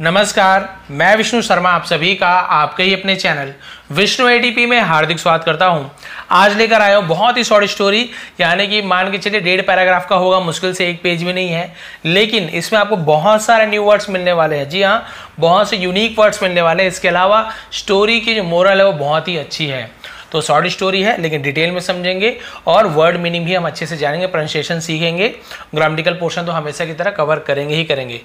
नमस्कार, मैं विष्णु शर्मा आप सभी का आपके ही अपने चैनल विष्णु एडीपी में हार्दिक स्वागत करता हूं। आज लेकर आया हूं बहुत ही शॉर्ट स्टोरी, यानी कि मान के चलिए 1.5 पैराग्राफ का होगा, मुश्किल से 1 पेज भी नहीं है, लेकिन इसमें आपको बहुत सारे न्यू वर्ड्स मिलने वाले हैं। जी हाँ, बहुत से यूनिक वर्ड्स मिलने वाले हैं। इसके अलावा स्टोरी की जो मोरल है वो बहुत ही अच्छी है। तो शॉर्ट स्टोरी है लेकिन डिटेल में समझेंगे और वर्ड मीनिंग भी हम अच्छे से जानेंगे, प्रोनाउंसिएशन सीखेंगे, ग्रामेटिकल पोर्शन तो हमेशा की तरह कवर करेंगे ही करेंगे।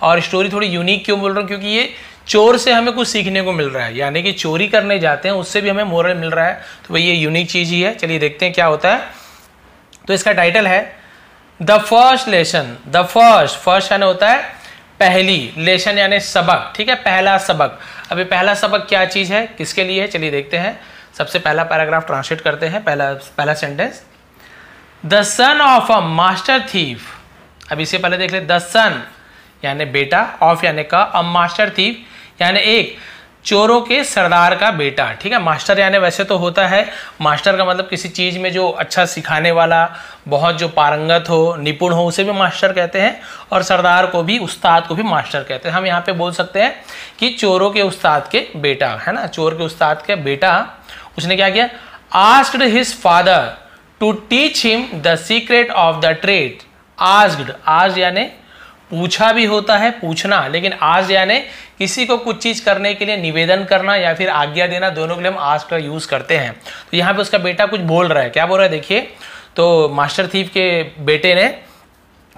और स्टोरी थोड़ी यूनिक क्यों बोल रहा हूँ, क्योंकि ये चोर से हमें कुछ सीखने को मिल रहा है, यानी कि चोरी करने जाते हैं उससे भी हमें मोरल मिल रहा है। तो भाई ये यूनिक चीज़ ही है। चलिए देखते हैं क्या होता है। तो इसका टाइटल है the first lesson. The first यानी होता है पहली, लेसन यानी सबक, ठीक है, पहला सबक। अभी पहला सबक क्या चीज़ है, किसके लिए है, चलिए देखते हैं। सबसे पहला पैराग्राफ ट्रांसलेट करते हैं। पहला sentence, the son of a master thief. अब इससे पहले देख ले, द सन यानी बेटा, ऑफ यानी का, अ मास्टर थीफ यानी एक चोरों के सरदार का बेटा, ठीक है। मास्टर यानी वैसे तो होता है, मास्टर का मतलब किसी चीज़ में जो अच्छा सिखाने वाला, बहुत जो पारंगत हो, निपुण हो, उसे भी मास्टर कहते हैं। और सरदार को भी, उस्ताद को भी मास्टर कहते हैं। हम यहाँ पे बोल सकते हैं कि चोरों के उस्ताद के बेटा, है ना, चोर के उस्ताद के बेटा। उसने क्या किया, asked his father to teach him the secret of the trade. Asked, आज यानी पूछा भी होता है, पूछना, लेकिन आज यानी किसी को कुछ चीज करने के लिए निवेदन करना या फिर आज्ञा देना, दोनों के लिए हम आस्क का यूज करते हैं। तो यहाँ पे उसका बेटा कुछ बोल रहा है, क्या बोल रहा है देखिए। तो मास्टर थीफ के बेटे ने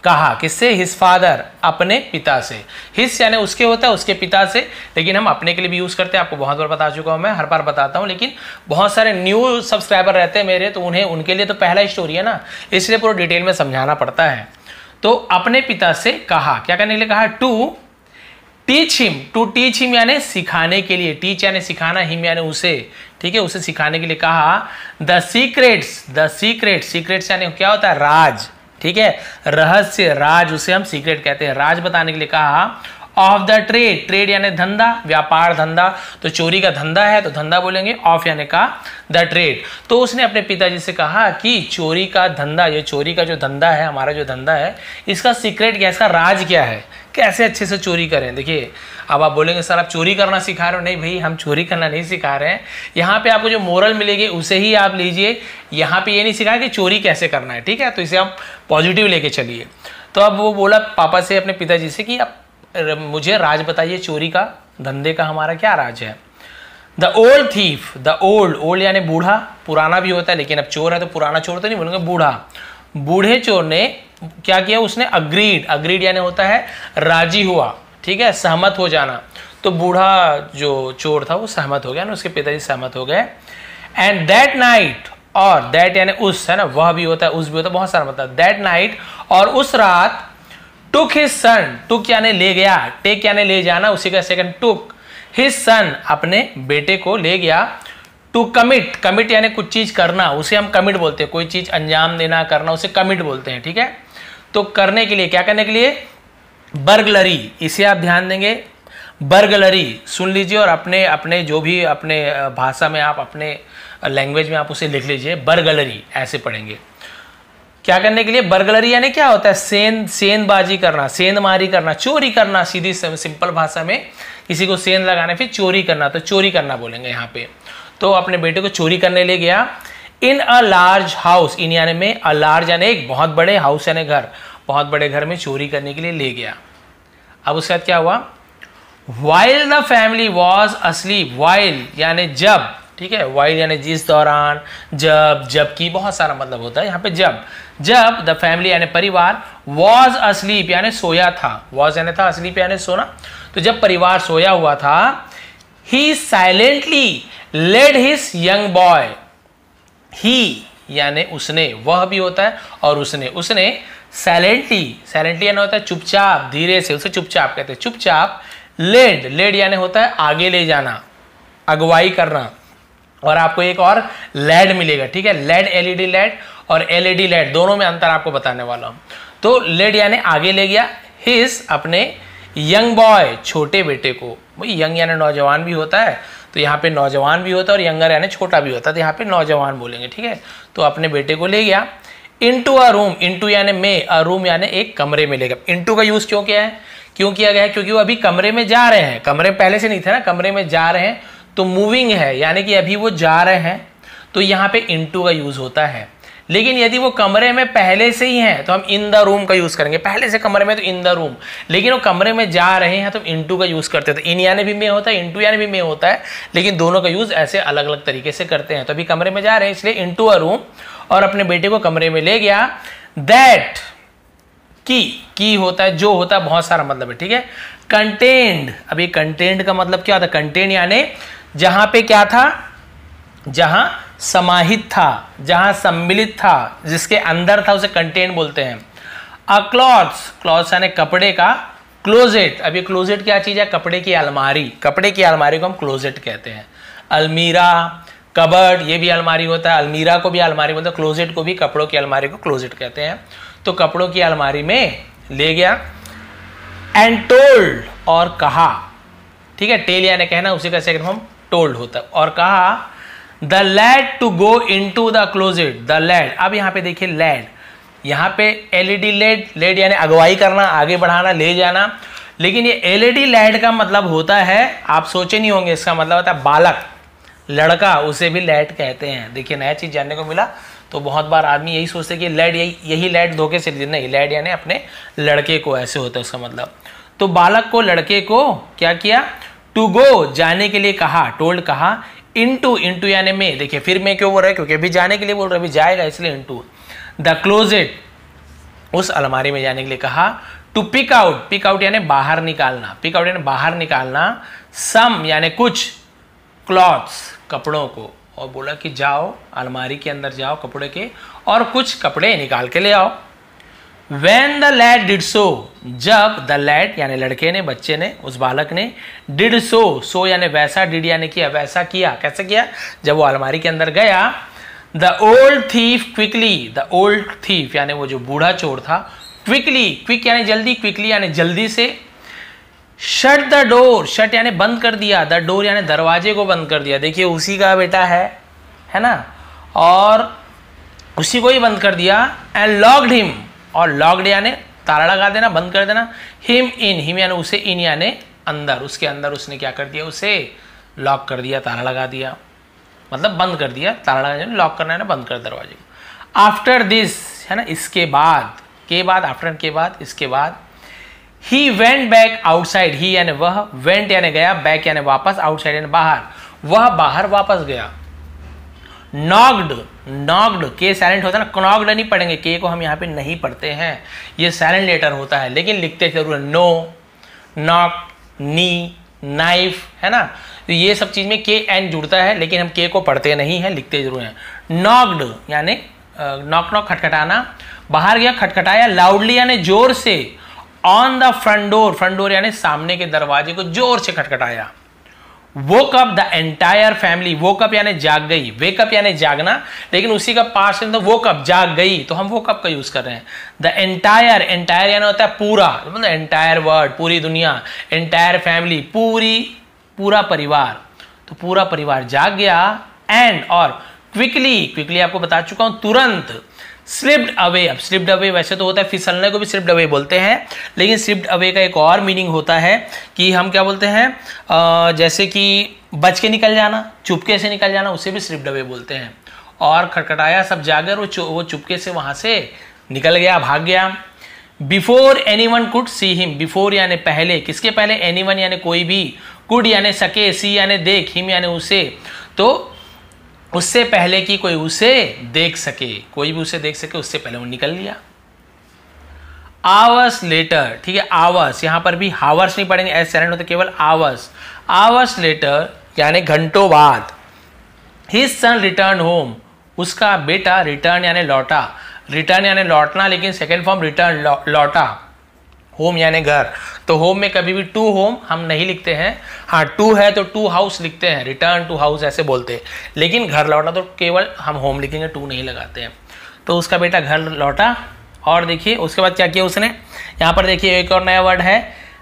कहा, किससे, हिज फादर, अपने पिता से। हिज यानी उसके होता है, उसके पिता से, लेकिन हम अपने के लिए भी यूज करते हैं। आपको बहुत बार बता चुका हूं मैं, हर बार बताता हूं, लेकिन बहुत सारे न्यू सब्सक्राइबर रहते हैं मेरे, तो उनके लिए तो पहला स्टोरी है ना, इसलिए पूरा डिटेल में समझाना पड़ता है। तो अपने पिता से कहा, क्या करने के लिए कहा, to teach him. To teach him यानी सिखाने के लिए, टीच यानी सिखाना, हिम यानी उसे, ठीक है, उसे सिखाने के लिए कहा। द सीक्रेट्स यानी क्या होता है, राज, ठीक है, रहस्य, राज, उसे हम सीक्रेट कहते हैं। राज बताने के लिए कहा। ऑफ द ट्रेड यानी धंधा, व्यापार, धंधा, तो चोरी का धंधा है तो धंधा बोलेंगे। ऑफ यानी का द ट्रेड। तो उसने अपने पिताजी से कहा कि चोरी का धंधा, ये चोरी का जो धंधा है, हमारा जो धंधा है, इसका सीक्रेट क्या है, इसका राज क्या है, कैसे अच्छे से चोरी करें। देखिए, अब आप बोलेंगे सर आप चोरी करना सिखा रहे हो। नहीं भाई, हम चोरी करना नहीं सिखा रहे हैं। यहाँ पे आपको जो मोरल मिलेगी उसे ही आप लीजिए। यहाँ पे ये नहीं सिखाया कि चोरी कैसे करना है, ठीक है, तो इसे आप पॉजिटिव लेके चलिए। तो अब वो बोला पापा से, अपने पिताजी से, कि आप मुझे राज बताइए, चोरी का धंधे का हमारा क्या राज है। The old thief, the old यानी बूढ़ा, पुराना भी होता है, लेकिन अब चोर है तो पुराना चोर तो नहीं बोलेंगे, बूढ़ा। बूढ़े चोर ने क्या किया, उसने अग्रीड यानी होता है राजी हुआ, ठीक है, सहमत हो जाना। तो बूढ़ा जो चोर था वो सहमत हो गया ना, उसके पिताजी सहमत हो गए। एंड दैट नाइट, और दैट यानी उस, है ना, वह भी होता है, उस भी होता है, बहुत सारा मतलब। दैट नाइट, और उस रात, टुक हिज सन, टुक यानी ले गया, टेक यानी ले जाना, उसी का सेकंड टुक, हिज सन अपने बेटे को ले गया। टू कमिट यानी कुछ चीज करना, उसे हम कमिट बोलते हैं, कोई चीज अंजाम देना, करना, उसे कमिट बोलते हैं, ठीक है। तो करने के लिए, क्या करने के लिए, बर्गलरी, इसे आप ध्यान देंगे, बर्गलरी सुन लीजिए और अपने जो भी अपने भाषा में आप, अपने लैंग्वेज में आप उसे लिख लीजिए, बर्गलरी ऐसे पढ़ेंगे। क्या करने के लिए, बर्गलरी यानी क्या होता है, सेंधबाजी करना, सेंधमारी करना, चोरी करना, सीधी सिंपल भाषा में किसी को सेंध लगाना, फिर चोरी करना, तो चोरी करना बोलेंगे यहाँ पे। तो अपने बेटे को चोरी करने ले गया। इन अ लार्ज हाउस, इन यानी में, अ लार्ज यानी एक बहुत बड़े, हाउस यानी घर, बहुत बड़े घर में चोरी करने के लिए ले गया। अब उसके बाद क्या हुआ, while the family was asleep, while यानी जब, ठीक है, वाइल यानी जिस दौरान, जबकि बहुत सारा मतलब होता है यहाँ पे। जब द फैमिली यानी परिवार, वॉज अस्लीप यानी सोया था, वॉज यानी था, अस्लीप यानी सोना, तो जब परिवार सोया हुआ था, he silently led his young boy, he यानी उसने, वह भी होता है, और उसने साइलेंटली यानी होता है चुपचाप, धीरे से, उसे चुपचाप कहते हैं, चुपचाप। लेड यानी होता है आगे ले जाना, अगुवाई करना। और आपको एक और लेड मिलेगा, ठीक है, लेड, एलईडी लेड और एलईडी लेड, दोनों में अंतर आपको बताने वाला हूं। तो लेड यानी आगे ले गया, हिज अपने यंग बॉय, छोटे बेटे को, यंग यानी नौजवान भी होता है, तो यहाँ पे नौजवान भी होता है, और यंगर यानी छोटा भी होता है, तो यहाँ पे नौजवान बोलेंगे, ठीक है। तो अपने बेटे को ले गया। इनटू अ रूम, इनटू यानी में, अ रूम यानी एक कमरे में ले गया। इनटू का यूज क्यों किया है, क्यों किया गया है? क्योंकि वो अभी कमरे में जा रहे हैं, कमरे में पहले से नहीं थे ना, कमरे में जा रहे हैं तो मूविंग है, यानी कि अभी वो जा रहे हैं, तो यहाँ पे इनटू का यूज होता है। लेकिन यदि वो कमरे में पहले से ही हैं तो हम इन द रूम का यूज करेंगे, पहले से कमरे में तो इन द रूम, लेकिन वो कमरे में जा रहे हैं तो इनटू का यूज करते हैं। तो इन यानी भी में होता है, इनटू यानी भी में होता है, लेकिन दोनों का यूज ऐसे अलग अलग तरीके से करते हैं। तो अभी कमरे में जा रहे हैं इसलिए इनटू अ रूम, और अपने बेटे को कमरे में ले गया। दैट की होता है, जो होता है, बहुत सारा मतलब है, ठीक है। कंटेन्ड, अभी कंटेन्ड का मतलब क्या होता है? कंटेन्ड यानी जहां पे क्या था, जहां समाहित था, जहां सम्मिलित था, जिसके अंदर था, उसे कंटेन बोलते हैं। अ क्लॉथ्स, क्लॉथ्स यानी कपड़े का। क्लोजेट, अब ये क्लोजेट क्या चीज है? कपड़े की अलमारी, कपड़े की अलमारी को हम क्लोजेट कहते हैं। अलमीरा, कबर्ड, ये भी अलमारी होता है, अलमीरा को भी अलमारी बोलते हैं, क्लोजेट को भी, कपड़ों की अलमारी को क्लोजेट कहते हैं। तो कपड़ों की अलमारी में ले गया। एंड टोल्ड, और कहा, ठीक है, टेल यानी कहना, उसी का सेकंड फॉर्म टोल्ड होता है। और कहा the lad to go into the closet, the lad. अब यहाँ पे देखिए लैड, यहाँ पे एलईडी लेड, लेड यानी अगुवाई करना, आगे बढ़ाना, ले जाना, लेकिन ये एलईडी लैड का मतलब होता है, आप सोचे नहीं होंगे, इसका मतलब होता है बालक, लड़का, उसे भी लैड कहते हैं। देखिए नया चीज जानने को मिला। तो बहुत बार आदमी यही सोचते हैं कि लैड, यही लैड धोखे से नहीं, लैड यानी अपने लड़के को, ऐसे होता है उसका मतलब। तो बालक को, लड़के को क्या किया? टू गो, जाने के लिए कहा, टोल्ड कहा। इनटू, इनटू यानी में, देखिए फिर मैं क्यों बोल रहा है? क्योंकि अभी जाने के लिए बोल रहा है, अभी जाएगा इसलिए इनटू। द क्लोजेट, उस अलमारी में जाने के लिए कहा। To pick out, pick out यानी बाहर निकालना, पिक आउट यानी बाहर निकालना। सम यानी कुछ, क्लॉथ्स कपड़ों को, और बोला कि जाओ अलमारी के अंदर जाओ कपड़े के, और कुछ कपड़े निकाल के ले आओ। When the lad did so, जब द लैड यानी लड़के ने, बच्चे ने, उस बालक ने, did so यानी वैसा, did यानी किया, वैसा किया, कैसे किया? जब वो अलमारी के अंदर गया। The old thief quickly, the old thief यानी वो जो बूढ़ा चोर था, क्विकली, क्विक यानी जल्दी, क्विकली यानी जल्दी से। शट द डोर, शट यानी बंद कर दिया, द डोर यानी दरवाजे को बंद कर दिया। देखिए उसी का बेटा है ना, और उसी को ही बंद कर दिया। एंड लॉक्ड हिम, और लॉक्ड यानी ताला लगा देना, बंद कर देना। हिम इन, हिम यानी उसे, इन यानी अंदर, उसके अंदर उसने क्या कर दिया? उसे लॉक कर दिया, ताला लगा दिया, मतलब बंद कर दिया, ताला लगा, लॉक करना है ना, बंद कर दरवाजे को। आफ्टर दिस है ना, इसके बाद, के बाद, आफ्टर के बाद, इसके बाद। ही वेंट बैक आउटसाइड, ही यानी वह, वेंट यानी गया, बैक यानी वापस, आउटसाइड यानी बाहर, वह बाहर वापस गया। नॉक्ड, नॉक्ड, के साइलेंट होता है ना, नॉक्ड नहीं पढ़ेंगे, के को हम यहाँ पे नहीं पढ़ते हैं, ये साइलेंट लेटर होता है, लेकिन लिखते जरूर है। नो, नॉक, नी, नाइफ, है ना, तो ये सब चीज में के एन जुड़ता है, लेकिन हम के को पढ़ते नहीं हैं, लिखते जरूर हैं। नॉक्ड यानी नॉक, नॉक खटखटाना, बाहर गया, खटखटाया। लाउडली यानी जोर से। On the front door, front door यानी सामने के दरवाजे को जोर से खटखटाया। Woke up the entire family, woke up यानी जाग गई, वेकअप यानी जागना, लेकिन उसी का पास्ट तो वोक अप, जाग गई, तो हम वोक अप का यूज कर रहे हैं। द एंटायर, एंटायर यानी होता है पूरा, मतलब एंटायर वर्ल्ड, पूरी दुनिया। एंटायर फैमिली, पूरा परिवार, तो पूरा परिवार जाग गया। एंड और क्विकली, क्विकली आपको बता चुका हूं, तुरंत। स्लिप्ड अवे, अब स्लिप्ड अवे वैसे तो होता है फिसलने को भी स्लिप्ड अवे बोलते हैं, लेकिन स्लिप्ड अवे का एक और मीनिंग होता है कि हम क्या बोलते हैं, जैसे कि बच के निकल जाना, चुपके से निकल जाना, उसे भी स्लिप्ड अवे बोलते हैं। और खटखटाया, सब जागे, वो चुपके से वहां से निकल गया, भाग गया। Before anyone could see him, before यानी पहले, किसके पहले? एनीवन यानी कोई भी, कुड यानी सके, सी यानी देख, हिम यानी उसे, तो उससे पहले कि कोई उसे देख सके, कोई भी उसे देख सके, उससे पहले वो निकल लिया। आवर्स लेटर, ठीक है, आवर्स, यहां पर भी हावर्स नहीं पढ़ेंगे, एस साइलेंट होते, केवल आवर्स। आवर्स लेटर यानी घंटों बाद। हिज सन रिटर्न होम, उसका बेटा रिटर्न यानी लौटा, रिटर्न यानी लौटना, लेकिन सेकेंड फॉर्म रिटर्न, लौटा। होम यानी घर, तो होम में कभी भी टू होम हम नहीं लिखते हैं, हाँ टू है तो टू हाउस लिखते हैं, रिटर्न टू हाउस ऐसे बोलते हैं, लेकिन घर लौटा तो केवल हम होम लिखेंगे, टू नहीं लगाते हैं। तो उसका बेटा घर लौटा। और देखिए उसके बाद क्या किया उसने, यहाँ पर देखिए एक और नया वर्ड है,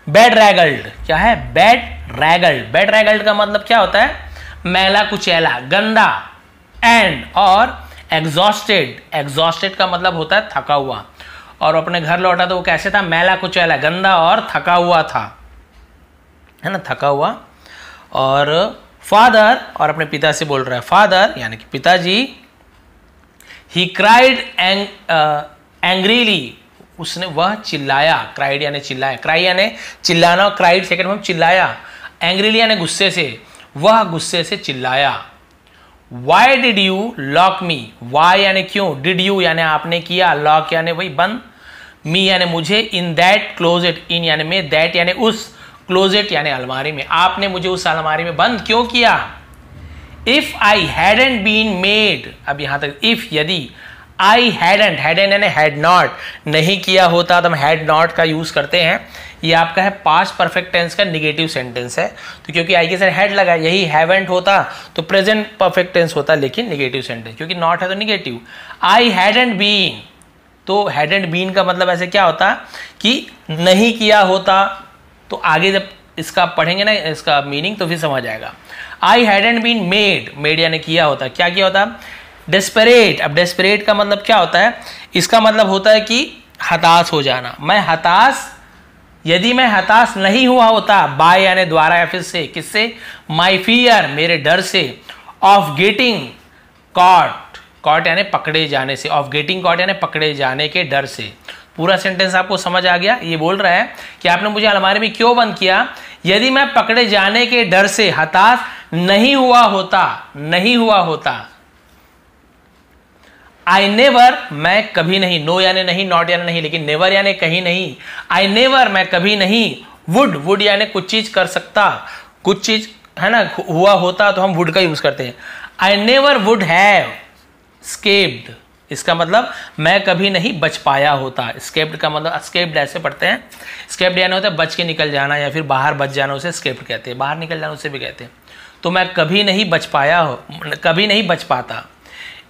बेड रैगल्ड। क्या है? बेड रैगल्ड। बेड रैगल्ड का मतलब क्या होता है? मैला कुचैला, गंदा। एंड और एग्जॉस्टेड, एग्जॉस्टेड का मतलब होता है थका हुआ। और अपने घर लौटा तो वो कैसे था, मैला कुचैला, गंदा और थका हुआ था, है ना, थका हुआ। और फादर, और अपने पिता से बोल रहा है, फादर यानी कि पिताजी, ही क्राइड एंग्रीली, उसने, वह चिल्लाया, क्राइड यानी चिल्लाया, क्राई यानी चिल्लाना, क्राइड सेकंड में चिल्लाया, एंग्रीली यानी गुस्से से, वह गुस्से से चिल्लाया। Why did you lock me, why यानी क्यों, डिड यू यानी आपने किया, लॉक यानी वही बंद, मी यानी मुझे, इन दैट क्लोजेट, इन यानी में, दैट यानी उस, क्लोजेट यानी अलमारी में, आपने मुझे उस अलमारी में बंद क्यों किया। If I hadn't been made, अब यहां तक इफ, यदि, आई हैडंट, हैडंट यानी हैड नॉट, नहीं किया होता, तो हम हैड नॉट का यूज करते हैं। ये आपका है पास्ट परफेक्ट टेंस का निगेटिव सेंटेंस है, तो क्योंकि आई के साथ हैड लगा, यही हैवेंट होता तो प्रेजेंट परफेक्ट टेंस होता, लेकिन निगेटिव सेंटेंस, क्योंकि नॉट है तो निगेटिव। आई हैडंट बीन, तो हैडंट बीन का मतलब ऐसे क्या होता कि नहीं किया होता, तो आगे जब इसका पढ़ेंगे ना इसका मीनिंग तो फिर समझ आएगा। I hadn't been made, made यानी किया होता, क्या किया होता, डेस्परेट। अब डेस्परेट का मतलब क्या होता है, इसका मतलब होता है कि हताश हो जाना, मैं हताश, यदि मैं हताश नहीं हुआ होता, बाय यानी द्वारा या फिर से, किससे, माई फियर, मेरे डर से, ऑफ गेटिंग कॉट, कॉट यानी पकड़े जाने से, ऑफ गेटिंग कॉट यानी पकड़े जाने के डर से। पूरा सेंटेंस आपको समझ आ गया। ये बोल रहा है कि आपने मुझे अलमारी में क्यों बंद किया, यदि मैं पकड़े जाने के डर से हताश नहीं हुआ होता, नहीं हुआ होता। आई नेवर, मैं कभी नहीं, नो यानी नहीं, नॉट यानी नहीं, लेकिन नेवर यानी कहीं नहीं, आई नेवर, मैं कभी नहीं, वुड, वुड यानी कुछ चीज कर सकता, कुछ चीज है ना, हुआ होता तो हम वुड का यूज करते हैं। I never would have escaped, इसका मतलब मैं कभी नहीं बच पाया होता। स्केप्ड का मतलब, स्केप्ड ऐसे पढ़ते हैं, स्केप्ड यानी होता है बच के निकल जाना या फिर बाहर बच जाना, उसे स्केप्ड कहते हैं, बाहर निकल जाना उसे भी कहते हैं। तो मैं कभी नहीं बच पाया हो, कभी नहीं बच पाता।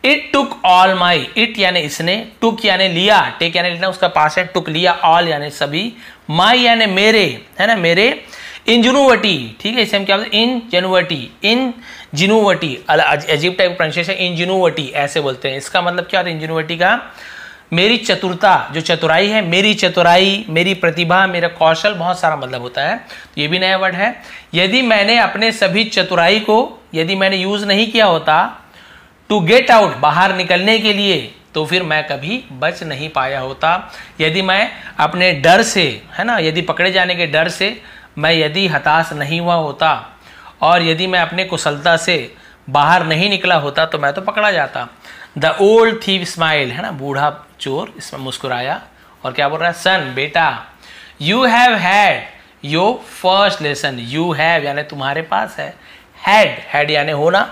It took all my, it यानी इसने, टुक यानी लिया, टेक यानी लेना, उसका पास है, टुक लिया, ऑल यानी सभी, माई यानी मेरे, है ना, मेरे, इंजन्युइटी, ठीक है, इसे हम क्या बोलते हैं, इंजन्युइटी, इंजन्युइटी, अजीब टाइप प्रोनाउंसिएशन, इंजन्युइटी ऐसे बोलते हैं। इसका मतलब क्या होता है इंजन्युइटी का, मेरी चतुरता, जो चतुराई है, मेरी चतुराई, मेरी प्रतिभा, मेरा कौशल, बहुत सारा मतलब होता है, तो ये भी नया वर्ड है। यदि मैंने अपने सभी चतुराई को, यदि मैंने यूज नहीं किया होता, टू गेट आउट, बाहर निकलने के लिए, तो फिर मैं कभी बच नहीं पाया होता। यदि मैं अपने डर से, है ना, यदि पकड़े जाने के डर से मैं यदि हताश नहीं हुआ होता, और यदि मैं अपने कुशलता से बाहर नहीं निकला होता, तो मैं तो पकड़ा जाता। द ओल्ड थीव स्माइल, है ना, बूढ़ा चोर इसमें मुस्कुराया, और क्या बोल रहा है, सन, बेटा, you have had your first lesson, you have यानी तुम्हारे पास है, हैड, हैड यानी होना,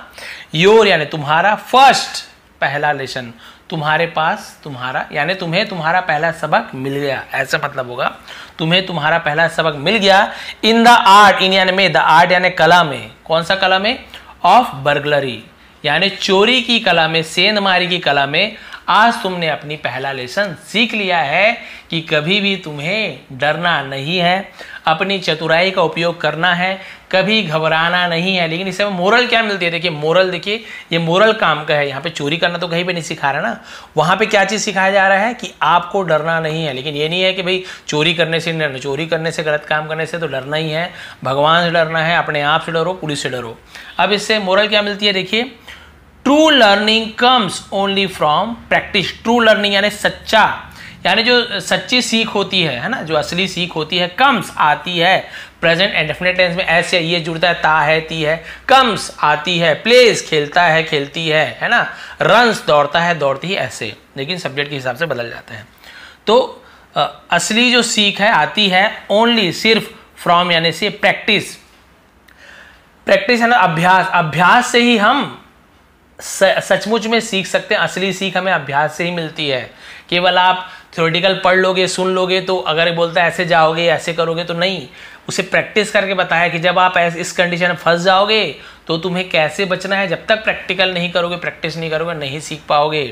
योर यानी तुम्हारा, फर्स्ट पहला लेसन, तुम्हारे पास, तुम्हारा यानी तुम्हें तुम्हारा पहला सबक मिल गया, ऐसा मतलब होगा, तुम्हें तुम्हारा पहला सबक मिल गया। इन द आर्ट, इन यानी में, द आर्ट यानी कला में, कौन सा कला में, ऑफ बर्गलरी यानी चोरी की कला में, सेंधमारी की कला में आज तुमने अपनी पहला लेसन सीख लिया है कि कभी भी तुम्हें डरना नहीं है, अपनी चतुराई का उपयोग करना है, कभी घबराना नहीं है। लेकिन इससे मोरल क्या मिलती है, देखिए मोरल, देखिए ये मोरल काम का है, यहाँ पे चोरी करना तो कहीं पे नहीं सिखा रहा ना, वहाँ पे क्या चीज़ सिखाया जा रहा है कि आपको डरना नहीं है। लेकिन ये नहीं है कि भाई चोरी करने से डरना, चोरी करने से, गलत काम करने से तो डरना ही है, भगवान से डरना है, अपने आप से डरो, पुलिस से डरो। अब इससे मोरल क्या मिलती है, देखिए, true learning comes only from practice. True learning यानी सच्चा, यानी जो सच्ची सीख होती है ना, जो असली सीख होती है, कम्स आती है, प्रेजेंट एंड डेफिनेट टेंस में ऐसे ये जुड़ता है, ता है, ती है, कम्स आती है, प्लेस खेलता है, खेलती है ना, रन्स दौड़ता है, दौड़ती है, ऐसे, लेकिन सब्जेक्ट के हिसाब से बदल जाते हैं। तो असली जो सीख है आती है ओनली, सिर्फ, फ्रॉम यानी से, प्रैक्टिस, प्रैक्टिस है ना, अभ्यास, अभ्यास से ही हम सचमुच में सीख सकते हैं। असली सीख हमें अभ्यास से ही मिलती है। केवल आप थ्योरेटिकल पढ़ लोगे, सुन लोगे, तो अगर बोलता है ऐसे जाओगे, ऐसे करोगे, तो नहीं, उसे प्रैक्टिस करके बताया कि जब आप इस कंडीशन में फंस जाओगे तो तुम्हें कैसे बचना है। जब तक प्रैक्टिकल नहीं करोगे, प्रैक्टिस नहीं करोगे, नहीं सीख पाओगे।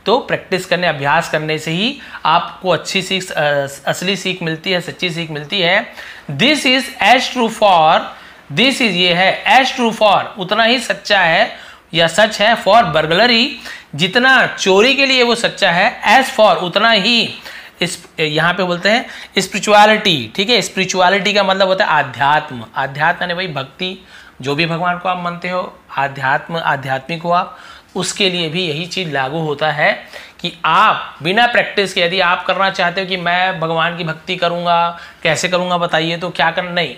तो प्रैक्टिस करने, अभ्यास करने से ही आपको अच्छी सीख, असली सीख मिलती है, सच्ची सीख मिलती है। This is as true for, this is ये है, एज ट्रू फॉर उतना ही सच्चा है या सच है, फॉर बर्गलरी जितना चोरी के लिए वो सच्चा है, एज फॉर उतना ही यहाँ पे बोलते हैं स्पिरिचुअलिटी, ठीक है। स्पिरिचुअलिटी का मतलब होता है आध्यात्म। आध्यात्म यानी भाई भक्ति, जो भी भगवान को आप मानते हो, आध्यात्मिक हो आप, उसके लिए भी यही चीज़ लागू होता है कि आप बिना प्रैक्टिस के यदि आप करना चाहते हो कि मैं भगवान की भक्ति करूँगा, कैसे करूँगा बताइए, तो क्या करना, नहीं,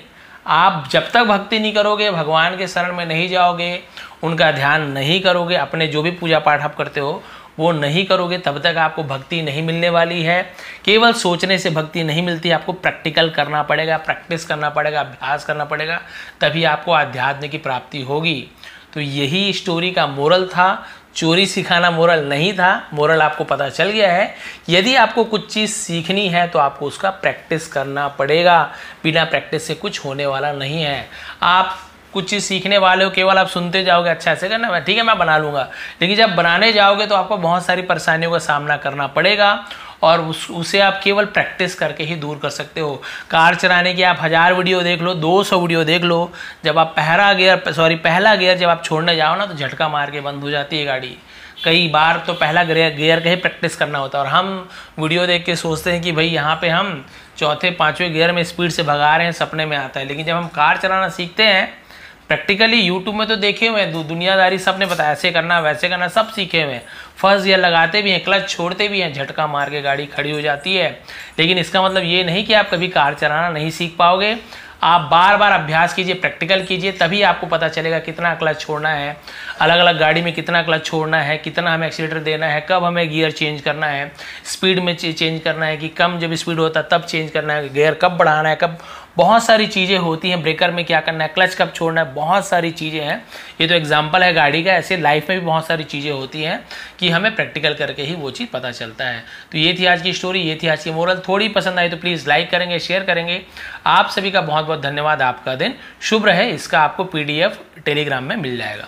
आप जब तक भक्ति नहीं करोगे, भगवान के शरण में नहीं जाओगे, उनका ध्यान नहीं करोगे, अपने जो भी पूजा पाठ आप करते हो वो नहीं करोगे, तब तक आपको भक्ति नहीं मिलने वाली है। केवल सोचने से भक्ति नहीं मिलती, आपको प्रैक्टिकल करना पड़ेगा, प्रैक्टिस करना पड़ेगा, अभ्यास करना पड़ेगा, तभी आपको आध्यात्म की प्राप्ति होगी। तो यही स्टोरी का मोरल था। चोरी सिखाना मोरल नहीं था, मोरल आपको पता चल गया है। यदि आपको कुछ चीज़ सीखनी है तो आपको उसका प्रैक्टिस करना पड़ेगा, बिना प्रैक्टिस से कुछ होने वाला नहीं है। आप कुछ चीज़ सीखने वाले हो, केवल आप सुनते जाओगे, अच्छा ऐसे करना है, ठीक है मैं बना लूँगा, लेकिन जब बनाने जाओगे तो आपको बहुत सारी परेशानियों का सामना करना पड़ेगा और उसे आप केवल प्रैक्टिस करके ही दूर कर सकते हो। कार चलाने की आप 1000 वीडियो देख लो, 200 वीडियो देख लो, जब आप पहला गियर जब आप छोड़ने जाओ ना तो झटका मार के बंद हो जाती है गाड़ी। कई बार तो पहला गियर का ही प्रैक्टिस करना होता है और हम वीडियो देख के सोचते हैं कि भाई यहाँ पे हम चौथे 5वें गियर में स्पीड से भगा रहे हैं, सपने में आता है। लेकिन जब हम कार चलाना सीखते हैं प्रैक्टिकली, यूट्यूब में तो देखे हुए हैं, दुनियादारी सब ने बताया, ऐसे करना वैसे करना, सब सीखे हुए हैं, फर्स्ट गियर लगाते भी हैं, क्लच छोड़ते भी हैं, झटका मार के गाड़ी खड़ी हो जाती है। लेकिन इसका मतलब ये नहीं कि आप कभी कार चलाना नहीं सीख पाओगे। आप बार बार अभ्यास कीजिए, प्रैक्टिकल कीजिए, तभी आपको पता चलेगा कितना क्लच छोड़ना है, अलग अलग गाड़ी में कितना क्लच छोड़ना है, कितना हमें एक्सीलेटर देना है, कब हमें गियर चेंज करना है, स्पीड में चेंज करना है कि कम जब स्पीड होता है तब चेंज करना है, गियर कब बढ़ाना है, कब, बहुत सारी चीज़ें होती हैं, ब्रेकर में क्या करना है, क्लच कब छोड़ना है, बहुत सारी चीज़ें हैं। ये तो एग्जाम्पल है गाड़ी का, ऐसे लाइफ में भी बहुत सारी चीज़ें होती हैं कि हमें प्रैक्टिकल करके ही वो चीज़ पता चलता है। तो ये थी आज की स्टोरी, ये थी आज की मोरल। थोड़ी पसंद आई तो प्लीज़ लाइक करेंगे, शेयर करेंगे। आप सभी का बहुत बहुत धन्यवाद। आपका दिन शुभ रहे। इसका आपको PDF टेलीग्राम में मिल जाएगा।